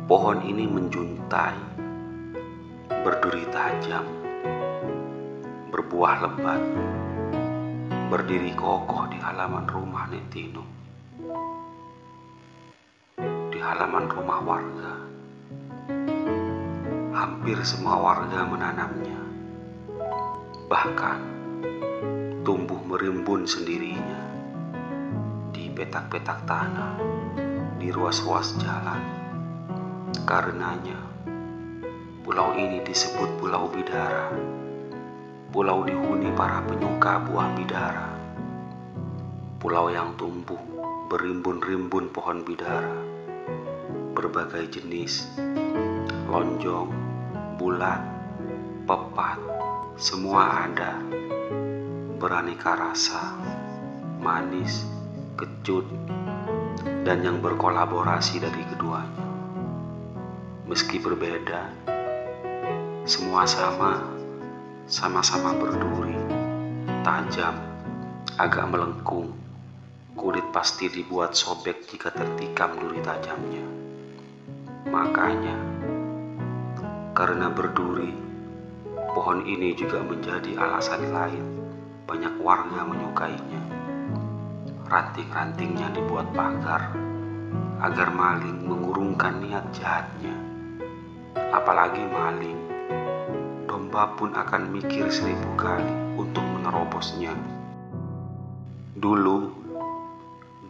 Pohon ini menjuntai, berduri tajam, berbuah lebat, berdiri kokoh di halaman rumah Nek Tino. Di halaman rumah warga, hampir semua warga menanamnya. Bahkan tumbuh merimbun sendirinya di petak-petak tanah, di ruas-ruas jalan. Karenanya pulau ini disebut Pulau Bidara, pulau dihuni para penyuka buah bidara, pulau yang tumbuh berimbun-rimbun pohon bidara, berbagai jenis, lonjong, bulat, pepat, semua ada, beraneka rasa, manis, kecut, dan yang berkolaborasi dari keduanya. Meski berbeda, semua sama-sama berduri, tajam, agak melengkung. Kulit pasti dibuat sobek jika tertikam duri tajamnya. Makanya, karena berduri, pohon ini juga menjadi alasan lain banyak warga menyukainya. Ranting-rantingnya dibuat pagar agar maling mengurungkan niat jahatnya. Apalagi maling, domba pun akan mikir 1000 kali untuk menerobosnya. Dulu,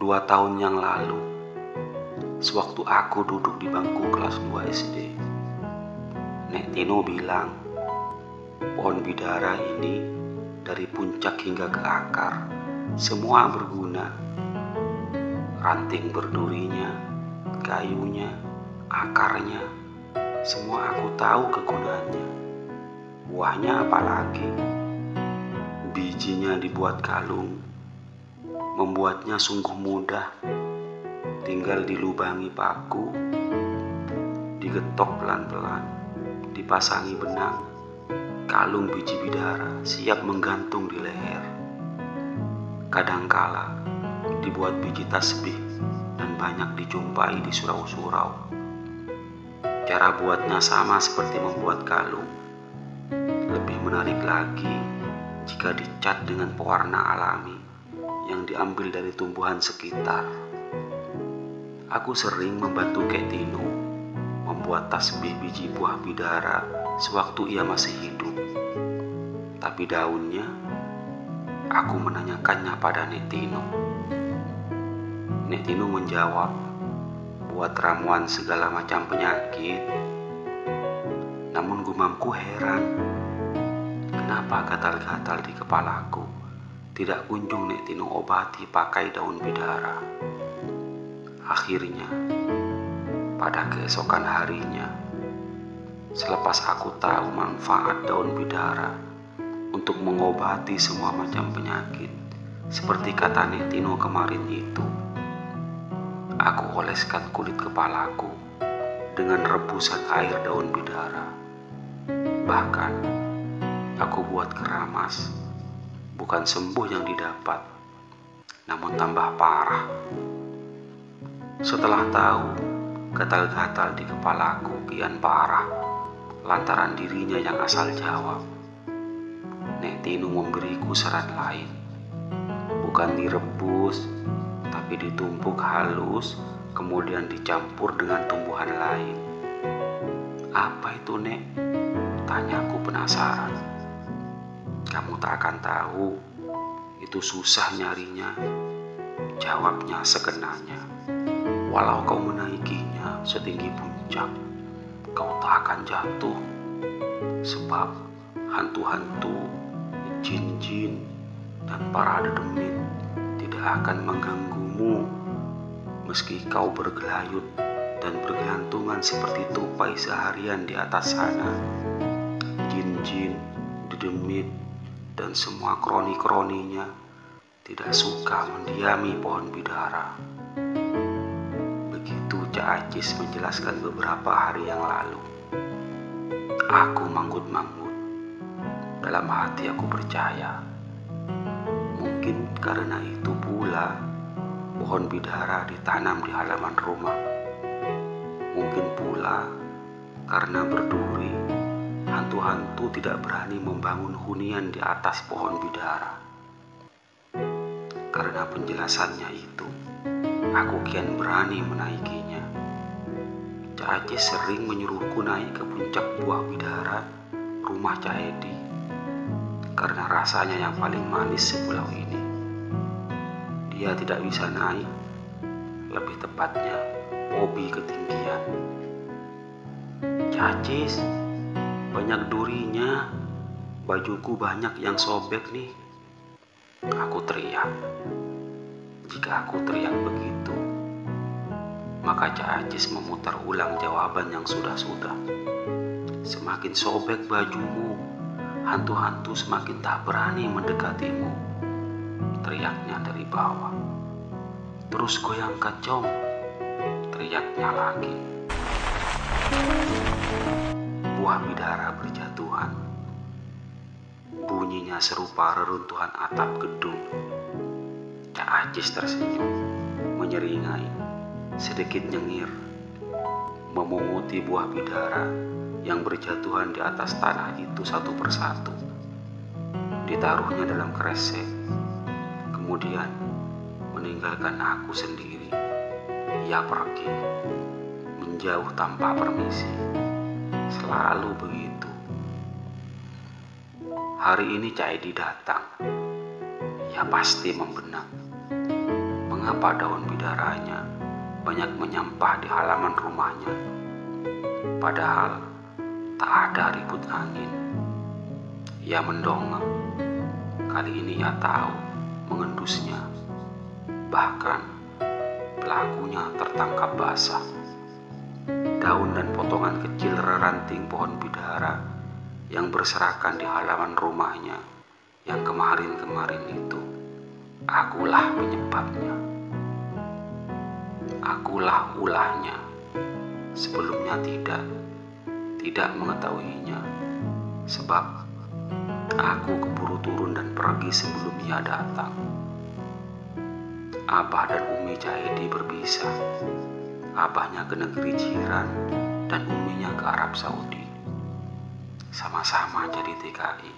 2 tahun yang lalu, sewaktu aku duduk di bangku kelas 2 SD, Nek Tino bilang, pohon bidara ini dari puncak hingga ke akar, semua berguna. Ranting berdurinya, kayunya, akarnya, semua aku tahu kegunaannya. Buahnya apalagi, bijinya dibuat kalung. Membuatnya sungguh mudah, tinggal dilubangi paku, digetok pelan-pelan, dipasangi benang, kalung biji bidara siap menggantung di leher. Kadangkala dibuat biji tasbih dan banyak dijumpai di surau-surau. Cara buatnya sama seperti membuat kalung. Lebih menarik lagi jika dicat dengan pewarna alami yang diambil dari tumbuhan sekitar. Aku sering membantu Kek Tino membuat tasbih biji buah bidara sewaktu ia masih hidup. Tapi daunnya, aku menanyakannya pada Nek Tino. Nek Tino menjawab, buat ramuan segala macam penyakit. Namun gumamku heran, kenapa gatal-gatal di kepalaku tidak kunjung Nek Tino obati pakai daun bidara. Akhirnya, pada keesokan harinya, selepas aku tahu manfaat daun bidara untuk mengobati semua macam penyakit, seperti kata Nek Tino kemarin itu, aku oleskan kulit kepalaku dengan rebusan air daun bidara. Bahkan, aku buat keramas. Bukan sembuh yang didapat, namun tambah parah. Setelah tahu gatal-gatal di kepalaku kian parah lantaran dirinya yang asal jawab, Nek Tino memberiku saran lain. Bukan direbus, tapi ditumpuk halus, kemudian dicampur dengan tumbuhan lain. Apa itu, Nek? Tanyaku penasaran. Kamu tak akan tahu, itu susah nyarinya. Jawabnya sekenanya. Walau kau menaikinya setinggi puncak, kau tak akan jatuh. Sebab hantu-hantu, jin-jin, dan para dedemit tidak akan mengganggumu. Meski kau bergelayut dan bergelantungan seperti tupai seharian di atas sana, jin-jin, dedemit, dan semua kroni-kroninya tidak suka mendiami pohon bidara. Begitu Cak Acis menjelaskan beberapa hari yang lalu. Aku manggut-manggut. Dalam hati aku percaya. Mungkin karena itu pula pohon bidara ditanam di halaman rumah. Mungkin pula pula karena berduri, hantu-hantu tidak berani membangun hunian di atas pohon bidara. Karena penjelasannya itu, aku kian berani menaikinya. Cak Acis sering menyuruhku naik ke puncak buah bidara, rumah Cak Edi, karena rasanya yang paling manis sepulau ini. Dia tidak bisa naik, lebih tepatnya hobi ketinggian. Cak Acis, banyak durinya, bajuku banyak yang sobek nih. Aku teriak. Jika aku teriak begitu, maka Cak Acis memutar ulang jawaban yang sudah-sudah. Semakin sobek bajumu, hantu-hantu semakin tak berani mendekatimu. Teriaknya dari bawah. Terus goyangkan Cong, teriaknya lagi. Buah bidara berjatuhan. Bunyinya serupa reruntuhan atap gedung. Cak Acis tersenyum, menyeringai, sedikit nyengir, memunguti buah bidara yang berjatuhan di atas tanah itu satu persatu. Ditaruhnya dalam kresek, kemudian meninggalkan aku sendiri. Ia pergi, menjauh tanpa permisi. Selalu begitu. Hari ini Cak Edi datang. Ia pasti membenang. Mengapa daun bidaranya banyak menyampah di halaman rumahnya? Padahal tak ada ribut angin. Ia mendongeng. Kali ini ia tahu mengendusnya. Bahkan pelakunya tertangkap basah. Daun dan potongan kecil ranting pohon bidara yang berserakan di halaman rumahnya yang kemarin-kemarin itu, akulah penyebabnya. Akulah ulahnya. Sebelumnya tidak mengetahuinya, sebab aku keburu turun dan pergi sebelum ia datang. Abah dan Umi Cak Edi berpisah. Abahnya ke negeri jiran dan uminya ke Arab Saudi. Sama-sama jadi TKI.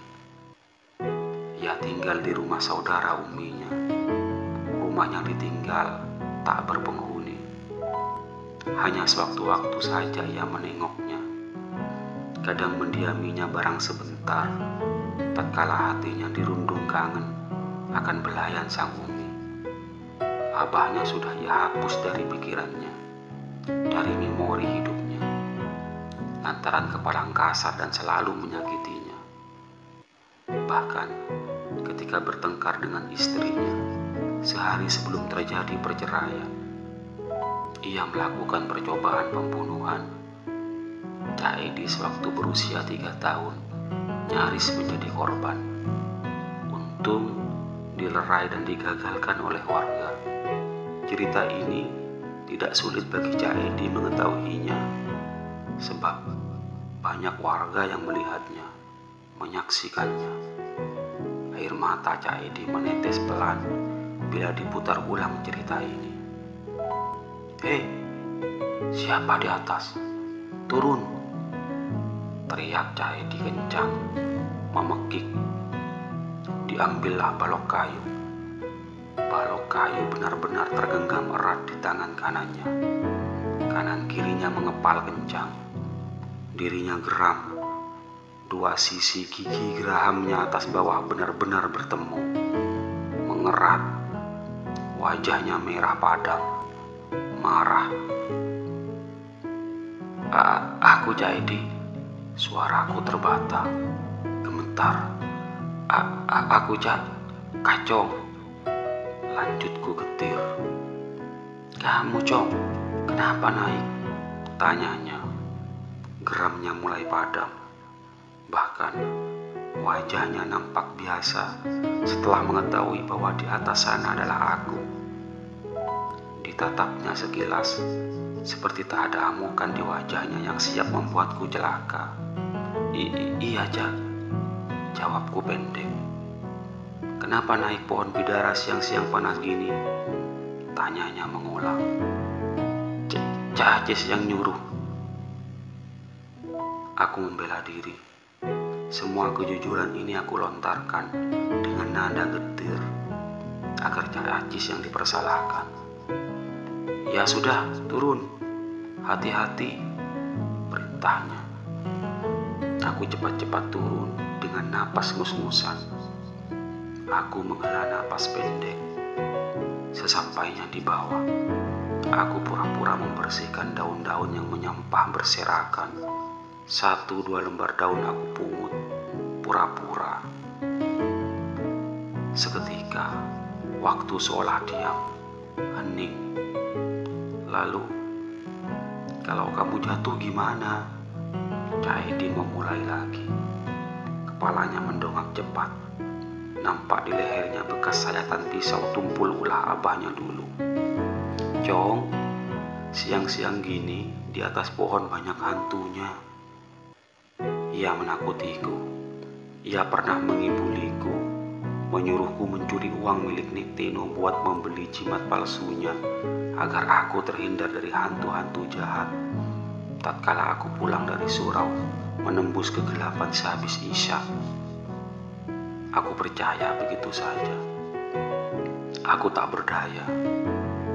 Ia tinggal di rumah saudara uminya. Rumahnya ditinggal, tak berpenghuni. Hanya sewaktu-waktu saja ia menengoknya. Kadang mendiaminya barang sebentar, tatkala hatinya dirundung kangen akan belayan sang umi. Abahnya sudah ia hapus dari pikirannya, dari memori hidupnya, lantaran kepalang kasar dan selalu menyakitinya. Bahkan ketika bertengkar dengan istrinya, sehari sebelum terjadi perceraian, ia melakukan percobaan pembunuhan. Cak Edi sewaktu berusia 3 tahun nyaris menjadi korban. Untung dilerai dan digagalkan oleh warga. Cerita ini tidak sulit bagi Cak Edi mengetahuinya, sebab banyak warga yang melihatnya, menyaksikannya. Air mata Cak Edi menetes pelan bila diputar ulang cerita ini. "Hei, siapa di atas? Turun!" teriak Cak Edi kencang, memekik. Diambillah balok kayu. Balok kayu benar-benar tergenggam erat di tangan kanannya. Kanan kirinya mengepal kencang. Dirinya geram. Dua sisi gigi gerahamnya atas bawah benar-benar bertemu, mengerat. Wajahnya merah padam, marah. Aku Cak Edi." Suaraku terbata, gemetar. Aku Cak, kacau." Lanjutku getir. "Kamu Cong, kenapa naik?" tanyanya. Geramnya mulai padam. Bahkan wajahnya nampak biasa setelah mengetahui bahwa di atas sana adalah aku. Ditatapnya sekilas, seperti tak ada amukan di wajahnya yang siap membuatku celaka. Iya Cak, jawabku pendek. "Kenapa naik pohon bidara siang-siang panas gini?" tanyanya mengulang. Cak Acis yang nyuruh," Aku membela diri. Semua kejujuran ini aku lontarkan dengan nada getir agar Cak Acis yang dipersalahkan. Ya sudah, turun. Hati-hati, perintahnya. Aku cepat-cepat turun dengan napas ngus-ngusan. Aku menghela napas pendek. Sesampainya di bawah, aku pura-pura membersihkan daun-daun yang menyampah berserakan. 1-2 lembar daun aku pungut, pura-pura. Seketika, waktu seolah diam, hening. Lalu, kalau kamu jatuh gimana? Caidi memulai lagi. Kepalanya mendongak cepat. Nampak di lehernya bekas sayatan pisau tumpul ulah abahnya dulu. Cong, siang-siang gini di atas pohon banyak hantunya. Ia menakutiku. Ia pernah mengibuliku, menyuruhku mencuri uang milik Niktino buat membeli jimat palsunya agar aku terhindar dari hantu-hantu jahat. Tatkala aku pulang dari surau, menembus kegelapan sehabis Isya. Aku percaya begitu saja. Aku tak berdaya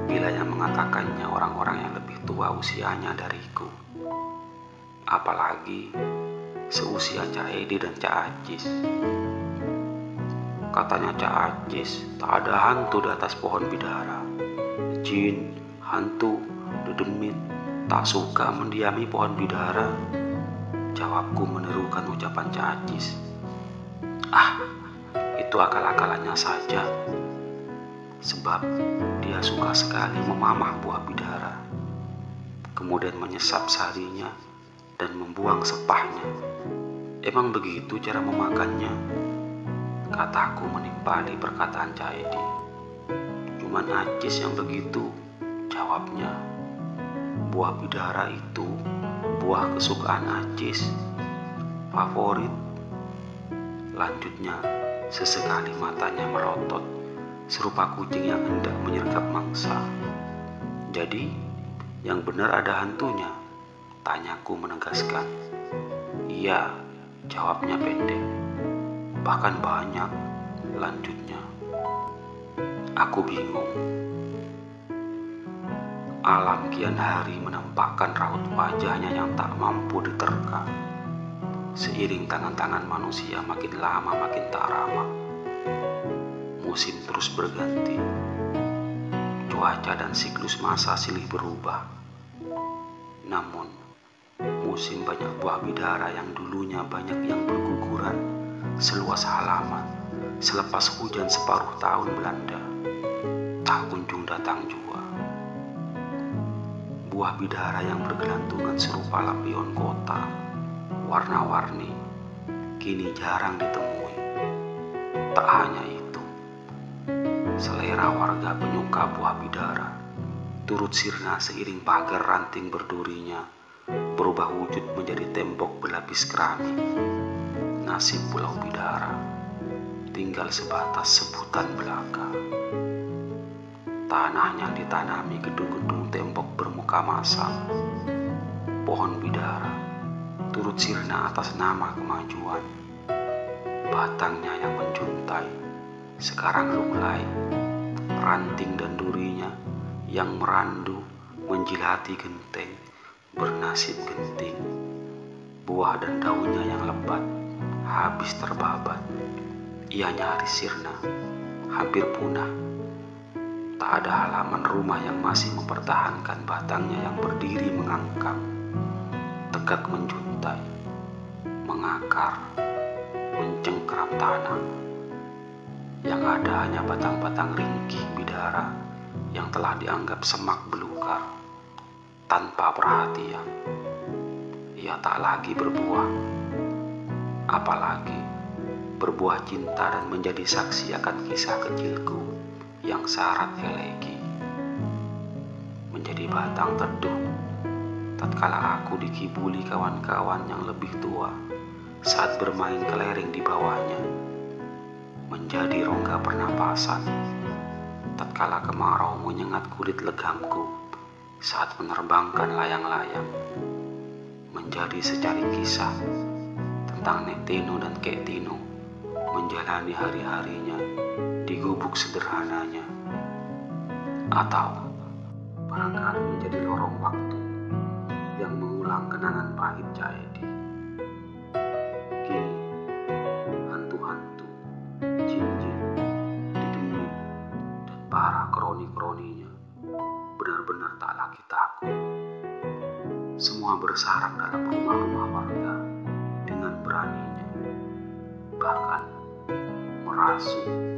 bila yang mengatakannya orang-orang yang lebih tua usianya dariku. Apalagi seusia Cak Edi dan Cak Acis. Katanya Cak Acis tak ada hantu di atas pohon bidara. Jin, hantu, dedemit tak suka mendiami pohon bidara. Jawabku menirukan ucapan Cak Acis. Itu akal-akalannya saja. Sebab dia suka sekali memamah buah bidara, kemudian menyesap sarinya dan membuang sepahnya. Emang begitu cara memakannya? Kataku menimpali perkataan Cak Edi. Cuman Acis yang begitu, jawabnya. Buah bidara itu buah kesukaan Acis, favorit. Lanjutnya, sesekali matanya melotot, serupa kucing yang hendak menyergap mangsa. Jadi, yang benar ada hantunya? Tanyaku menegaskan. Iya, jawabnya pendek. Bahkan banyak, lanjutnya. Aku bingung. Alam kian hari menampakkan raut wajahnya yang tak mampu diterka. Seiring tangan-tangan manusia makin lama makin tak ramah. Musim terus berganti. Cuaca dan siklus masa silih berubah. Namun, musim banyak buah bidara yang dulunya banyak yang berguguran seluas halaman selepas hujan separuh tahun melanda, tak kunjung datang juga. Buah bidara yang bergelantungan serupa lampion kota, warna-warni, kini jarang ditemui. Tak hanya itu, selera warga penyuka buah bidara turut sirna seiring pagar ranting berdurinya berubah wujud menjadi tembok berlapis keramik. Nasib Pulau Bidara tinggal sebatas sebutan belaka. Tanahnya ditanami gedung-gedung tembok bermuka masam. Pohon bidara turut sirna atas nama kemajuan. Batangnya yang menjuntai sekarang lunglai. Ranting dan durinya yang merandu menjilati genteng bernasib genting. Buah dan daunnya yang lebat habis terbabat. Ia nyaris sirna, hampir punah. Tak ada halaman rumah yang masih mempertahankan batangnya yang berdiri mengangkang, tegak menjuntai, mengakar, mencengkeram tanah. Yang ada hanya batang-batang ringkih bidara yang telah dianggap semak belukar. Tanpa perhatian, ia tak lagi berbuah, apalagi berbuah cinta dan menjadi saksi akan kisah kecilku yang syarat elegi. Menjadi batang teduh tatkala aku dikibuli kawan-kawan yang lebih tua saat bermain kelereng di bawahnya. Menjadi rongga pernapasan tatkala kemarau menyengat kulit legamku saat menerbangkan layang-layang. menjadi secari kisah tentang Nek Tino dan Kek Tino menjalani hari-harinya di gubuk sederhananya, atau barangkali menjadi lorong waktu yang mengulang kenangan pahit Caedi. Kini hantu-hantu, jin-jin, didengin, dan para kroni-kroninya benar-benar tak lagi takut. Semua bersarang dalam rumah-rumah warga dengan beraninya, bahkan merasuk